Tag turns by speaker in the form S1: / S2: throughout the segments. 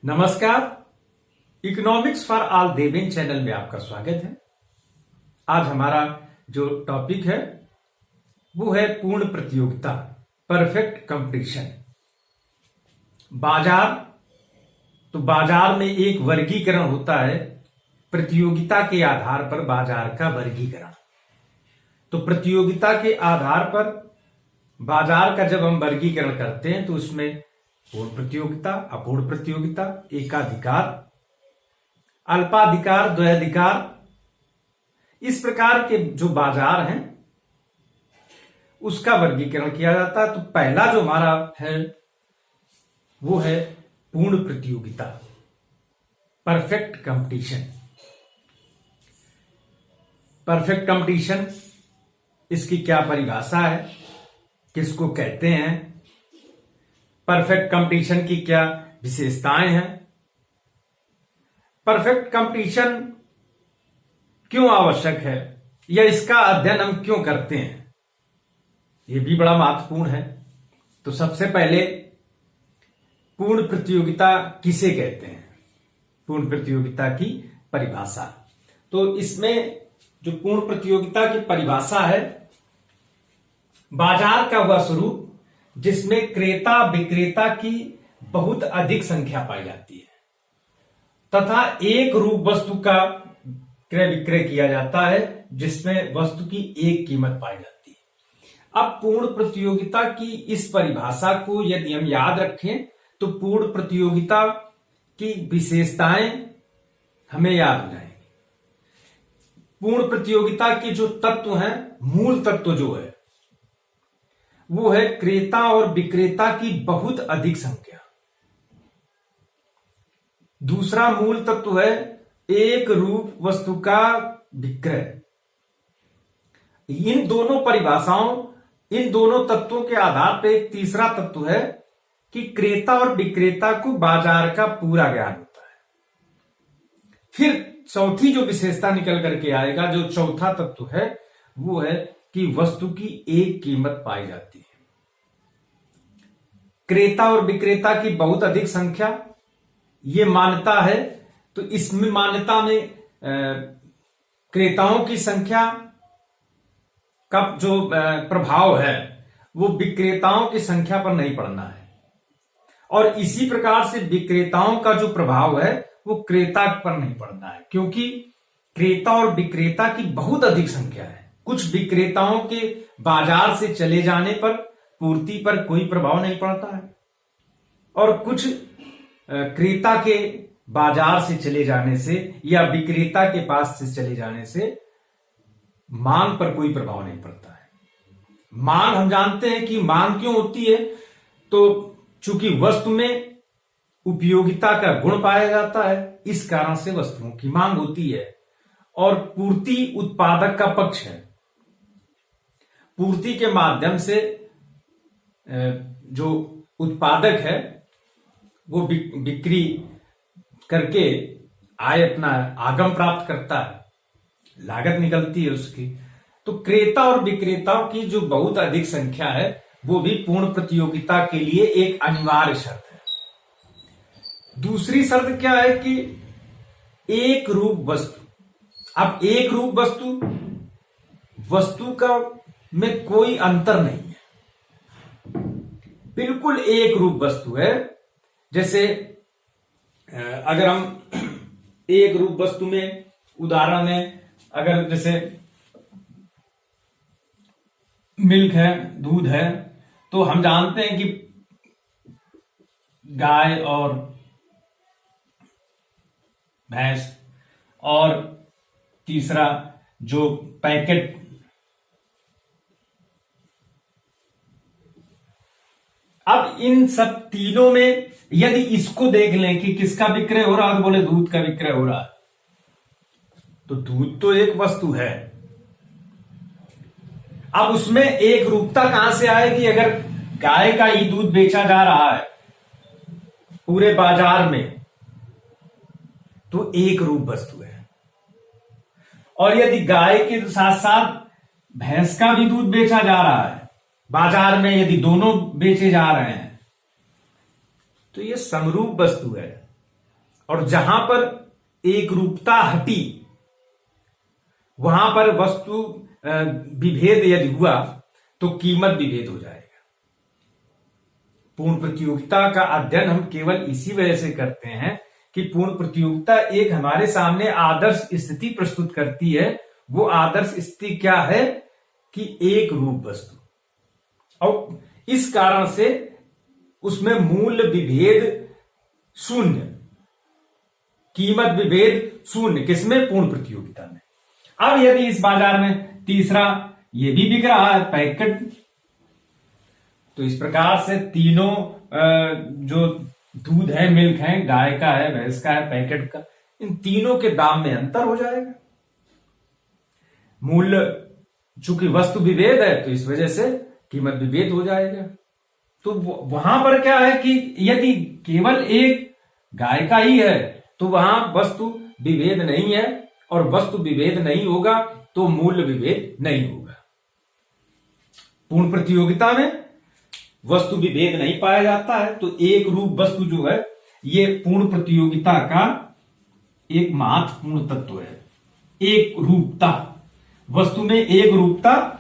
S1: नमस्कार। Economics for all Deven channel में आपका स्वागत है। आज हमारा जो टॉपिक है वो है पूर्ण प्रतियोगिता, परफेक्ट कंपटीशन। बाजार, तो बाजार में एक वर्गीकरण होता है, प्रतियोगिता के आधार पर बाजार का वर्गीकरण। तो प्रतियोगिता के आधार पर बाजार का जब हम वर्गीकरण करते हैं तो उसमें पूर्ण प्रतियोगिता, अपूर्ण प्रतियोगिता, एकाधिकार, अल्पाधिकार, द्वैधिकार, इस प्रकार के जो बाजार हैं उसका वर्गीकरण किया जाता है। तो पहला जो हमारा है वो है पूर्ण प्रतियोगिता, परफेक्ट कंपटीशन। परफेक्ट कंपटीशन, इसकी क्या परिभाषा है, किसको कहते हैं, परफेक्ट कंपटीशन की क्या विशेषताएं हैं, परफेक्ट कंपटीशन क्यों आवश्यक है या इसका अध्ययन हम क्यों करते हैं, यह भी बड़ा महत्वपूर्ण है। तो सबसे पहले पूर्ण प्रतियोगिता किसे कहते हैं, पूर्ण प्रतियोगिता की परिभाषा। तो इसमें जो पूर्ण प्रतियोगिता की परिभाषा है, बाजार का वह स्वरूप जिसमें क्रेता विक्रेता की बहुत अधिक संख्या पाई जाती है तथा एक रूप वस्तु का क्रय विक्रय किया जाता है जिसमें वस्तु की एक कीमत पाई जाती है। अब पूर्ण प्रतियोगिता की इस परिभाषा को यदि हम याद रखें तो पूर्ण प्रतियोगिता की विशेषताएं हमें याद हो जाएंगी। पूर्ण प्रतियोगिता के जो तत्व हैं, मूल तत्व जो है वो है क्रेता और विक्रेता की बहुत अधिक संख्या। दूसरा मूल तत्व है एक रूप वस्तु का विक्रय। इन दोनों परिभाषाओं, इन दोनों तत्वों के आधार पर एक तीसरा तत्व है कि क्रेता और विक्रेता को बाजार का पूरा ज्ञान होता है। फिर चौथी जो विशेषता निकल करके आएगा, जो चौथा तत्व है, वो है कि वस्तु की एक कीमत पाई जाती है। क्रेता और विक्रेता की बहुत अधिक संख्या, ये मान्यता है। तो इसमें मान्यता में क्रेताओं की संख्या का जो प्रभाव है वो विक्रेताओं की संख्या पर नहीं पड़ना है, और इसी प्रकार से विक्रेताओं का जो प्रभाव है वो क्रेता पर नहीं पड़ना है, क्योंकि क्रेता और विक्रेता की बहुत अधिक संख्या है। कुछ विक्रेताओं के बाजार से चले जाने पर पूर्ति पर कोई प्रभाव नहीं पड़ता है, और कुछ क्रेता के बाजार से चले जाने से या विक्रेता के पास से चले जाने से मांग पर कोई प्रभाव नहीं पड़ता है। मांग, हम जानते हैं कि मांग क्यों होती है, तो चूंकि वस्तु में उपयोगिता का गुण पाया जाता है, इस कारण से वस्तुओं की मांग होती है। और पूर्ति उत्पादक का पक्ष है। पूर्ति के माध्यम से जो उत्पादक है वो बिक्री करके आय, अपना आगम प्राप्त करता है, लागत निकलती है उसकी। तो क्रेता और विक्रेताओं की जो बहुत अधिक संख्या है वो भी पूर्ण प्रतियोगिता के लिए एक अनिवार्य शर्त है। दूसरी शर्त क्या है कि एक रूप वस्तु। अब एक रूप वस्तु का में कोई अंतर नहीं है, बिल्कुल एक रूप वस्तु है। जैसे अगर हम एक रूप वस्तु में उदाहरण है, अगर जैसे मिल्क है, दूध है, तो हम जानते हैं कि गाय और भैंस, और तीसरा जो पैकेट, अब इन सब तीनों में यदि इसको देख लें कि किसका विक्रय हो रहा है, तो बोले दूध का विक्रय हो रहा है। तो दूध तो एक वस्तु है। अब उसमें एक रूपता कहां से आएगी? अगर गाय का ही दूध बेचा जा रहा है पूरे बाजार में तो एक रूप वस्तु है, और यदि गाय के साथ साथ भैंस का भी दूध बेचा जा रहा है बाजार में, यदि दोनों बेचे जा रहे हैं तो ये समरूप वस्तु है। और जहां पर एक रूपता हटी वहां पर वस्तु विभेद यदि हुआ तो कीमत विभेद हो जाएगा। पूर्ण प्रतियोगिता का अध्ययन हम केवल इसी वजह से करते हैं कि पूर्ण प्रतियोगिता एक हमारे सामने आदर्श स्थिति प्रस्तुत करती है। वो आदर्श स्थिति क्या है कि एक रूप वस्तु, और इस कारण से उसमें मूल्य विभेद शून्य, कीमत विभेद शून्य, किसमें? पूर्ण प्रतियोगिता में। अब यदि इस बाजार में तीसरा ये भी बिक रहा है पैकेट, तो इस प्रकार से तीनों जो दूध है, मिल्क है, गाय का है, भैंस का है, पैकेट का, इन तीनों के दाम में अंतर हो जाएगा। मूल्य चूंकि वस्तु विभेद है तो इस वजह से कीमत विभेद हो जाएगा। तो वहां पर क्या है कि यदि केवल एक गाय का ही है तो वहां वस्तु विभेद नहीं है, और वस्तु विभेद नहीं होगा तो मूल्य विभेद नहीं होगा। पूर्ण प्रतियोगिता में वस्तु विभेद नहीं पाया जाता है, तो एक रूप वस्तु जो है ये पूर्ण प्रतियोगिता का एक महत्वपूर्ण तत्व है। एक रूपता, वस्तु में एक रूपता,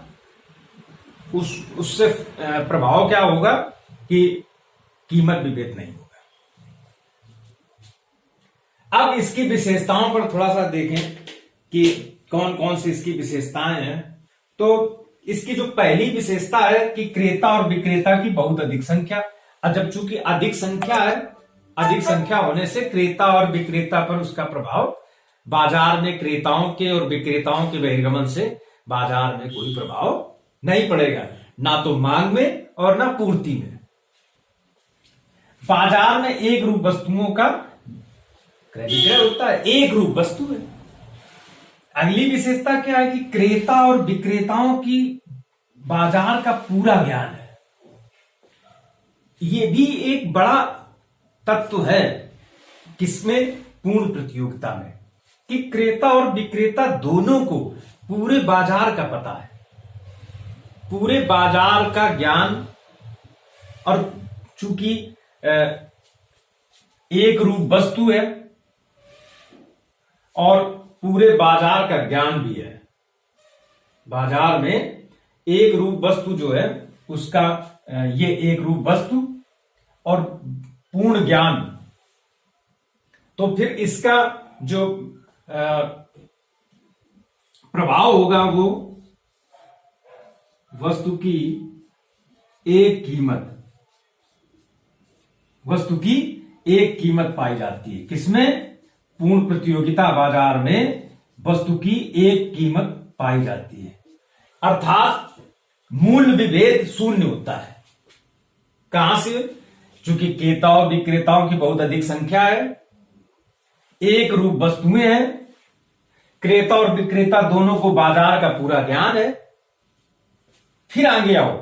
S1: उससे प्रभाव क्या होगा कि कीमत विभेद नहीं होगा। अब इसकी विशेषताओं पर थोड़ा सा देखें कि कौन कौन सी इसकी विशेषताएं हैं। तो इसकी जो पहली विशेषता है कि क्रेता और विक्रेता की बहुत अधिक संख्या। और जब चूंकि अधिक संख्या है, अधिक संख्या होने से क्रेता और विक्रेता पर उसका प्रभाव, बाजार में क्रेताओं के और विक्रेताओं के बहिर्गमन से बाजार में कोई प्रभाव नहीं पड़ेगा, ना तो मांग में और ना पूर्ति में। बाजार में एक रूप वस्तुओं का क्रय विक्रय होता है, एक रूप वस्तु है। अगली विशेषता क्या है कि क्रेता और विक्रेताओं की बाजार का पूरा ज्ञान है। यह भी एक बड़ा तत्व है किसमें? पूर्ण प्रतियोगिता में, कि क्रेता और विक्रेता दोनों को पूरे बाजार का पता है, पूरे बाजार का ज्ञान। और चूंकि एक रूप वस्तु है और पूरे बाजार का ज्ञान भी है। बाजार में एक रूप वस्तु जो है उसका ये एक रूप वस्तु और पूर्ण ज्ञान, तो फिर इसका जो प्रभाव होगा वो वस्तु की एक कीमत, वस्तु की एक कीमत पाई जाती है। किसमें? पूर्ण प्रतियोगिता बाजार में वस्तु की एक कीमत पाई जाती है, अर्थात मूल्य विभेद शून्य होता है। कहां से? चूंकि क्रेता और विक्रेताओं की बहुत अधिक संख्या है, एक रूप वस्तुएं हैं, क्रेता और विक्रेता दोनों को बाजार का पूरा ज्ञान है। फिर आगे आओ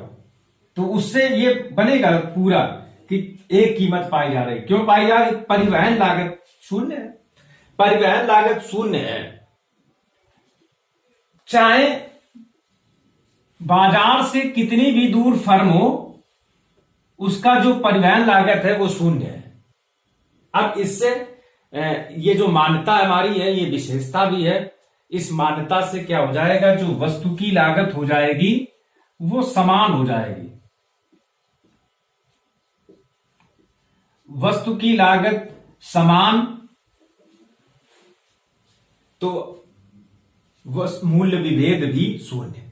S1: तो उससे ये बनेगा पूरा कि एक कीमत पाई जा रही। क्यों पाई जा रही? परिवहन लागत शून्य है, परिवहन लागत शून्य है। चाहे बाजार से कितनी भी दूर फर्म हो, उसका जो परिवहन लागत है वो शून्य है। अब इससे ये जो मान्यता हमारी है, ये विशेषता भी है। इस मान्यता से क्या हो जाएगा? जो वस्तु की लागत हो जाएगी वो समान हो जाएगी। वस्तु की लागत समान, तो मूल्य विभेद भी शून्य।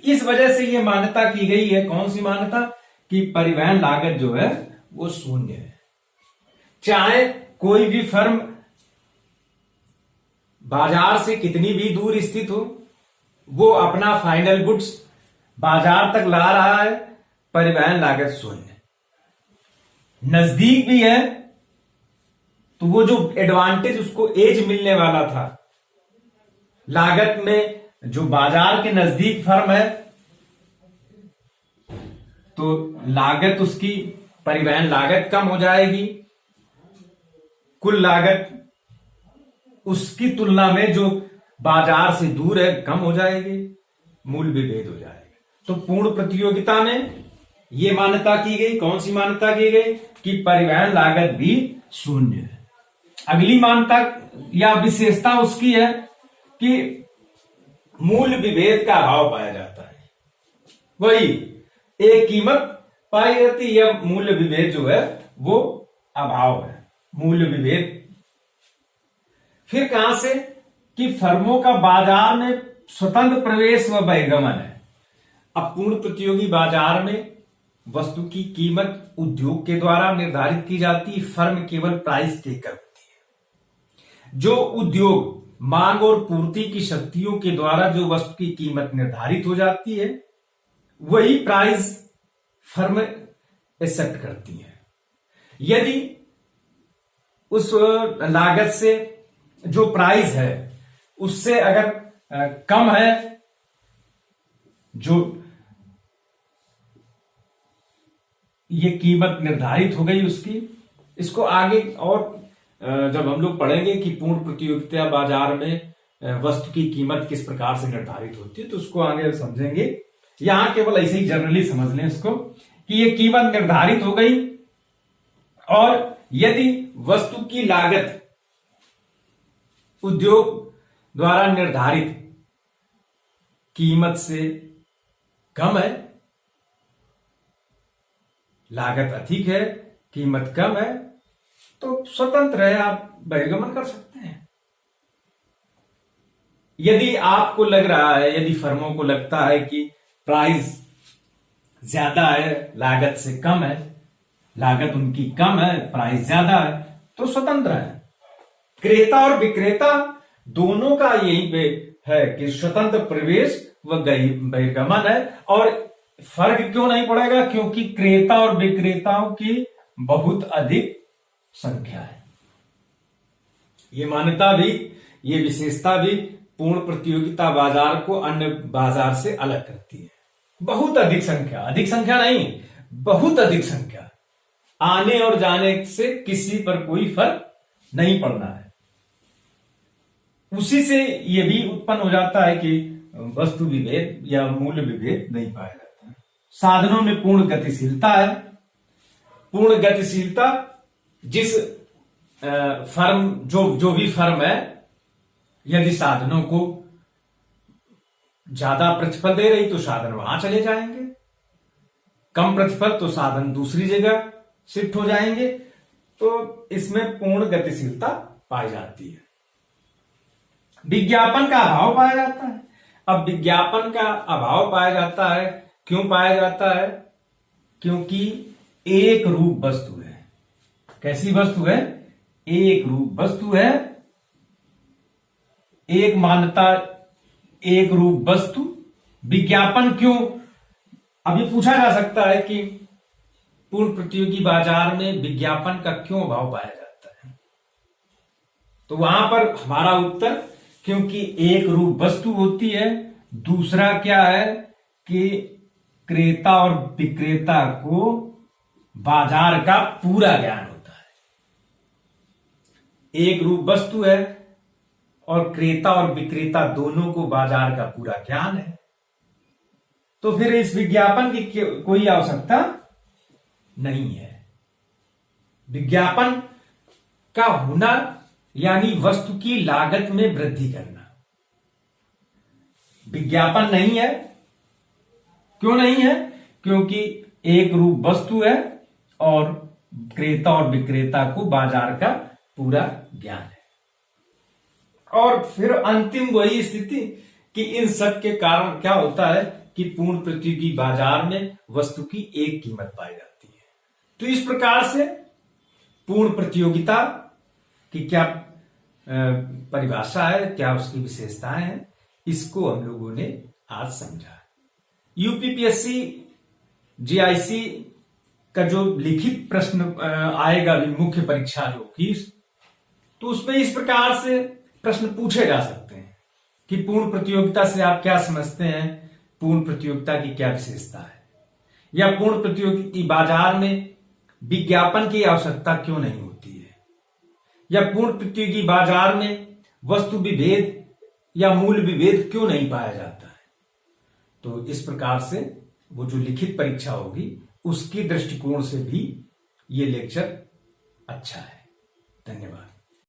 S1: इस वजह से यह मान्यता की गई है। कौन सी मान्यता? कि परिवहन लागत जो है वो शून्य है। चाहे कोई भी फर्म बाजार से कितनी भी दूर स्थित हो, वो अपना फाइनल गुड्स बाजार तक ला रहा है, परिवहन लागत शून्य। नजदीक भी है तो वो जो एडवांटेज उसको एज मिलने वाला था लागत में, जो बाजार के नजदीक फर्म है तो लागत उसकी, परिवहन लागत कम हो जाएगी, कुल लागत उसकी तुलना में जो बाजार से दूर है कम हो जाएगी, मूल्य विभेद हो जाएगा। तो पूर्ण प्रतियोगिता में यह मान्यता की गई। कौन सी मान्यता की गई? कि परिवहन लागत भी शून्य है। अगली मान्यता या विशेषता उसकी है कि मूल्य विभेद का अभाव पाया जाता है। वही एक कीमत पाई जाती है, या मूल्य विभेद जो है वो अभाव है, मूल्य विभेद। फिर कहां से कि फर्मों का बाजार में स्वतंत्र प्रवेश व बहिर्गमन है। अब पूर्ण प्रतियोगी बाजार में वस्तु की कीमत उद्योग के द्वारा निर्धारित की जाती है, फर्म केवल प्राइस टेकर होती है। जो उद्योग मांग और पूर्ति की शक्तियों के द्वारा जो वस्तु की कीमत निर्धारित हो जाती है, वही प्राइस फर्म एक्सेप्ट करती है। यदि उस लागत से जो प्राइस है उससे अगर कम है, जो ये कीमत निर्धारित हो गई उसकी, इसको आगे और जब हम लोग पढ़ेंगे कि पूर्ण प्रतियोगिता बाजार में वस्तु की कीमत किस प्रकार से निर्धारित होती है, तो उसको आगे समझेंगे। यहां केवल ऐसे ही जनरली समझ लें इसको कि ये कीमत निर्धारित हो गई, और यदि वस्तु की लागत उद्योग द्वारा निर्धारित कीमत से कम है, लागत अधिक है, कीमत कम है, तो स्वतंत्र है, आप बहिर्गमन कर सकते हैं। यदि आपको लग रहा है, यदि फर्मों को लगता है कि प्राइस ज्यादा है, लागत से कम है, लागत उनकी कम है, प्राइस ज्यादा है, तो स्वतंत्र है। क्रेता और विक्रेता दोनों का यही पे है कि स्वतंत्र प्रवेश व बहिर्गमन है। और फर्क क्यों नहीं पड़ेगा? क्योंकि क्रेता और विक्रेताओं की बहुत अधिक संख्या है। ये मान्यता भी, ये विशेषता भी पूर्ण प्रतियोगिता बाजार को अन्य बाजार से अलग करती है। बहुत अधिक संख्या, अधिक संख्या नहीं, बहुत अधिक संख्या, आने और जाने से किसी पर कोई फर्क नहीं पड़ना है। उसी से यह भी उत्पन्न हो जाता है कि वस्तु विभेद या मूल्य विभेद नहीं पाया जाता है। साधनों में पूर्ण गतिशीलता है। पूर्ण गतिशीलता, जिस फर्म जो भी फर्म है, यदि साधनों को ज्यादा प्रतिफल दे रही तो साधन वहां चले जाएंगे, कम प्रतिफल तो साधन दूसरी जगह शिफ्ट हो जाएंगे। तो इसमें पूर्ण गतिशीलता पाई जाती है। विज्ञापन का अभाव पाया जाता है। अब विज्ञापन का अभाव पाया जाता है, क्यों पाया जाता है? क्योंकि एक रूप वस्तु है। कैसी वस्तु है? एक रूप वस्तु है, एक मान्यता, एक रूप वस्तु। विज्ञापन क्यों? अभी पूछा जा सकता है कि पूर्ण प्रतियोगी बाजार में विज्ञापन का क्यों अभाव पाया जाता है? तो वहां पर हमारा उत्तर, क्योंकि एक रूप वस्तु होती है। दूसरा क्या है कि क्रेता और विक्रेता को बाजार का पूरा ज्ञान होता है। एक रूप वस्तु है और क्रेता और विक्रेता दोनों को बाजार का पूरा ज्ञान है, तो फिर इस विज्ञापन की कोई आवश्यकता नहीं है। विज्ञापन का होना यानी वस्तु की लागत में वृद्धि करना। विज्ञापन नहीं है, क्यों नहीं है? क्योंकि एक रूप वस्तु है और क्रेता और विक्रेता को बाजार का पूरा ज्ञान है। और फिर अंतिम वही स्थिति कि इन सब के कारण क्या होता है कि पूर्ण प्रतियोगी बाजार में वस्तु की एक कीमत पाई जाती है। तो इस प्रकार से पूर्ण प्रतियोगिता की क्या परिभाषा है, क्या उसकी विशेषताएं हैं, इसको हम लोगों ने आज समझा। यूपीपीएससी जीआईसी का जो लिखित प्रश्न आएगा मुख्य परीक्षा जो की, तो उसमें इस प्रकार से प्रश्न पूछे जा सकते हैं कि पूर्ण प्रतियोगिता से आप क्या समझते हैं, पूर्ण प्रतियोगिता की क्या विशेषता है, या पूर्ण प्रतियोगी बाजार में विज्ञापन की आवश्यकता क्यों नहीं होती है, या पूर्ण प्रतियोगी बाजार में वस्तु विभेद या मूल्य विभेद क्यों नहीं पाया जाता है। तो इस प्रकार से वो जो लिखित परीक्षा होगी उसकी दृष्टिकोण से भी ये लेक्चर अच्छा है। धन्यवाद।